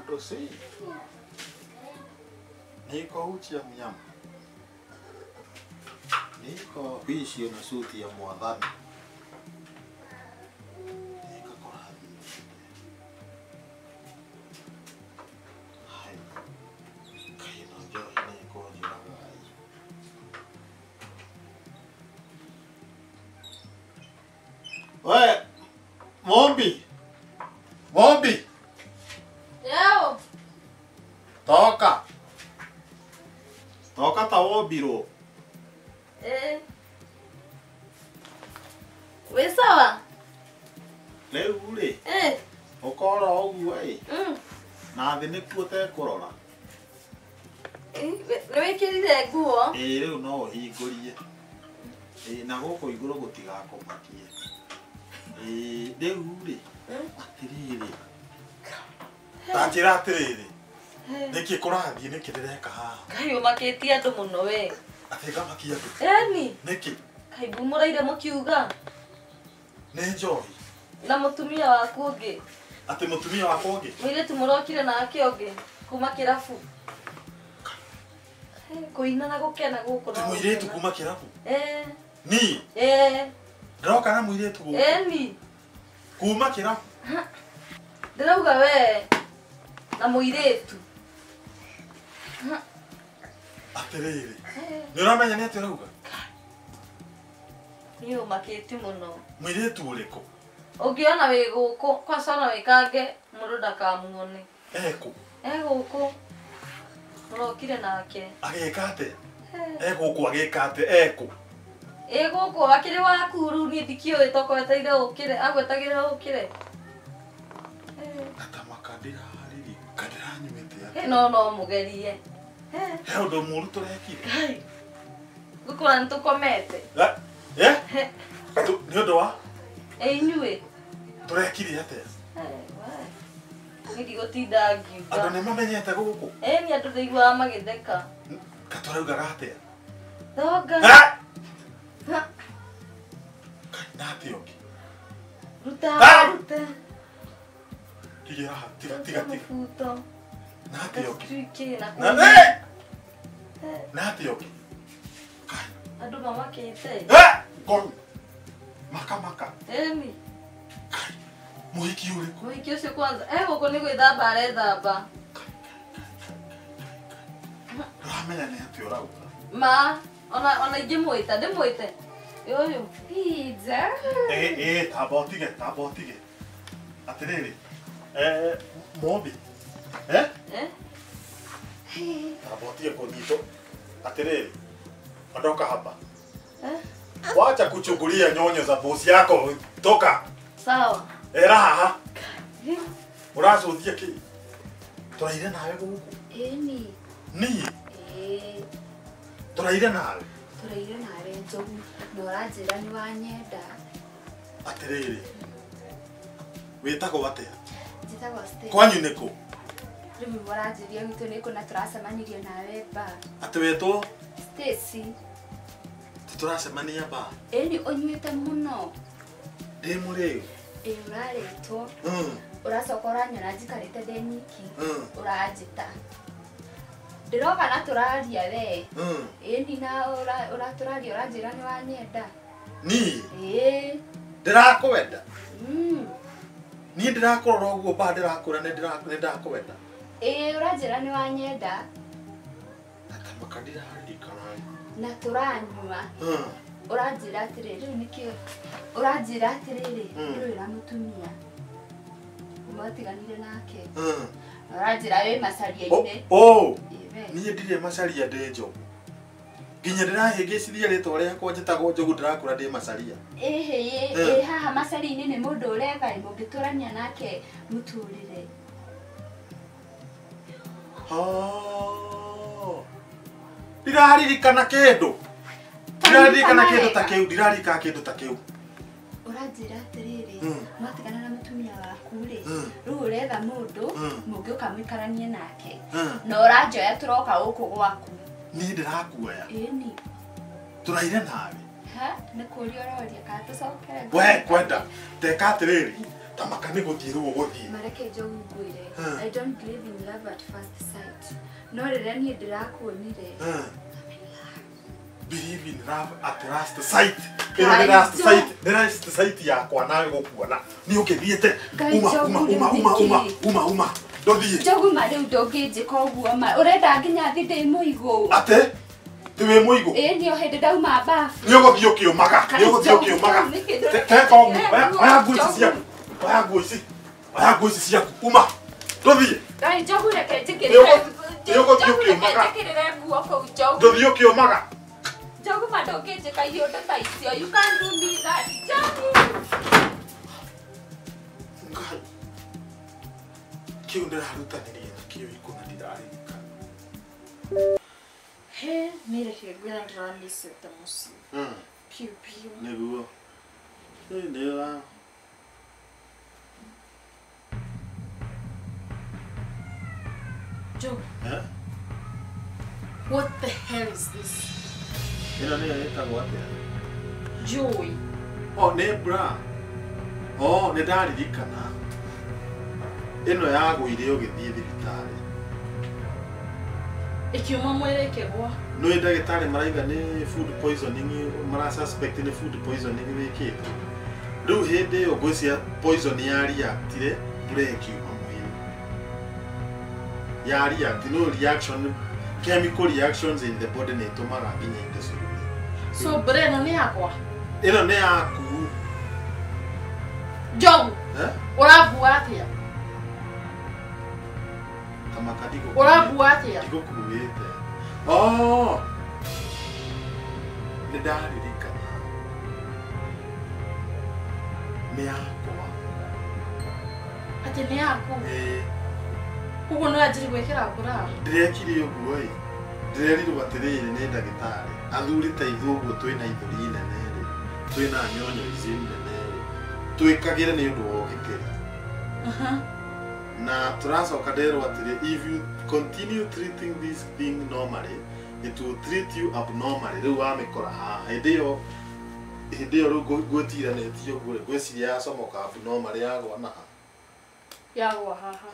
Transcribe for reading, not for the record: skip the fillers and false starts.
Dosi. Niko uchi ya mnyama. Niko bishi na suti ya mwadhani. Niko korani. Hai. Kaino jo niko jiragai. Oe, Mombi. Mombi. Yao. Toka. Toka tawo biro. We sawa? Leu ule. Okora ogu ai. Na thini kuote korora. Niwe kirire nguo? Riu no hingurie. Na goko iguru gutigakomakie. Riu ule. Atiriri. Tanjira atiriri. Niki kurathie niki ndireka haha. Kai umakitie andu muno we. Atega makia andu. Eni. Niki. Kai bumuraire mukiuga. Ni njohi. Na mutumia waku ungi. Ati mutumia wako ungi. Mwire tumurokire nake ungi kuma kirabu. Kuina na gukena guku na mwire tu kuma kirabu. Ni. Ndoka na mwire tu guku. Eni. Kuma kirabu. Ndirauga we na muiretu. Atiriri. Ni uramenya ni ati rauga? Ni umakiti muno. Muiretu uriko? Ungiona we guku kwa sana wikange mundu ndakamuone. Eko. Guku. Murokire nake. Agekate. Guku agekate eko. Guku akiri waku ru ni ndikio itokoeteire ukire agwetagire ukire. Atamakandira hariri kadira nyumete ya. No mugerie. He ndo muru turekire. Hai. Guku ntukomete. Ni ndo wa? Inyue. Turekire ate. Ngi gotinda ngiuga. Andu ni mamenyete guku. Ni andu ndigwa magitheka. Katurauga ate. Doga. Nati oki. Ruta. Tigira tiga. Futo. Nati oki. Tuike na. Nati oki. Andu mama kete. Kon. Maka. Emi. Muhiki uriko. Muhiki ucio kwanza. Guku ni gwithamba arethamba. Ramenya ni ati urauga. Ma, ona ingimwita, ndimwite. Yoyo. Pizza. Tabotige. Atiriri. Mombi. Tabotige konyito. Atiriri. Ondoka hapa. Wacha kuchungulia nyonyo za bosi yako. Toka. Sawa. Era haha. Uracuthia ki? Turaire nawe guku. Ni. Turaire nawe. Njogu noranjira ni wanyenda. Atiriri. Witagwo atia? Njitagwo Stella. Kwanyu niko? Riu muranjiria gitu niko na turacemanirie nawe ba. Ati wetwo? Stacy. Turacemania ba? Eni onyuite muno. Ndi muriu. Uraretwo. Uracoka uranyona njikarite ndi nyiki. Uranjita. Ndiroka na turaria we. Eni na uraturaria uranjira ni wanyenda. Ni? Ndirakwenda. Ni ndirakorora uguo ba ndirakura ni ndirakwenda. Uranjira ni wanyenda. Atamakandira harikana. Na turanyua. Uranjira atiriri nikio. Uranjira atiriri ndwira mutumia. Umatiganire nake. Uranjira we macaria ine. Niĩ ndirĩ macaria ndĩ njogu. Nginya ndĩrahĩngĩcithia rĩtwa rĩakwa njĩtagwo njogu ndĩrakũra ndĩ macaria. Haha macaria-inĩ nĩ mũndũ ũretha mũngĩtũrania nake mũtũrĩre. Ndiraririkana kĩndũ. Ndiraririkana kĩndũ ta kĩu, ndiraririkana kĩndũ ta kĩu. Uranjira atiriri mwatigana na mutumia waku ri riu uretha mundu mungiuka mwikaranie nake na uranjoya turoka guku gwaku ni ndirakuoya ni turaire nawe ni kuria uroria kana tucokere we kwenda teka atiriri tamaka nĩ gũthiĩ rĩu ũgũthiĩ mareke njogu ngwĩre I don't believe in love at first sight no rĩrĩa niĩ ndĩrakuonire believe in love at last sight ĩno nĩ last sight nĩ last sight yakwa nawe gũkuona nĩ ũngĩthiĩte uma ndũthiĩ njogu ma rĩu ndũngĩnjĩka ũguo ma ũrenda nginya thiĩ ndĩ mũigũ atĩ ti wĩ mũigũ ĩĩ nĩ hĩndĩ ndauma bafu nĩ ũgũthiĩ ũkĩũmaga teka ũguo oya nguo ici ciaku oya nguo ici ciaku uma ndũthiĩ ngai njogu reke njĩkĩrĩre nguo kũu njogu ndũthiĩ ũkĩũmaga njogu ma ndũngĩnjĩka iũndũ ta icio you can't do me that njogu ngai kĩu ndĩrarutanĩria nakĩo ikũna ndiraririkana he nĩ reke ngwĩra ndĩramĩcete mũciĩ piu piu nĩguo nĩwa Joe, what the hell is this? ĩno nĩyo ĩtagwo atĩa Joey. nĩ bra nĩ ndaririkana ĩno yagũire ũgĩthiĩ thibitarĩ Ikiuma mwĩrĩ kĩgwa. Nĩ ndagĩtarĩ maraiga nĩ food poisoning mara suspect nĩ food poisoning wĩkĩte rĩu hĩndĩ ĩyo ngwĩcia poison ya reactire break uma mwĩrĩ ya react no reaction chemical reactions in the body nĩ ĩtũmaga nginya indo ciũre So brain nĩ yakwa. ĩno nĩ yaku Joe. Ũrambua atĩa? kamaka Ũrambua atĩa? ndigũkuĩte nĩ ndaririkana nĩ yakwa Atĩ nĩ yaku. Ũguo no anjĩrĩ gwĩkĩra ngũra. ndĩrekire ũguo ndĩrerirwo atĩrĩrĩ nĩ ndagĩtarĩ athuri ta ithuĩ ũguo twĩna ithũri nene rĩ twĩna nyonyo ici nene rĩ twĩkagĩre nĩ ũndũ wa ũgitĩri na tũracoka nderwo atĩrĩ if you continue treating this thing normally it will treat you abnormally rĩu wamĩkora haha hĩndĩ ĩyo rĩu ngwĩtiranĩtie ũguo ngwĩciria yacomoka abnormally yagwa na ha Yagwa haha.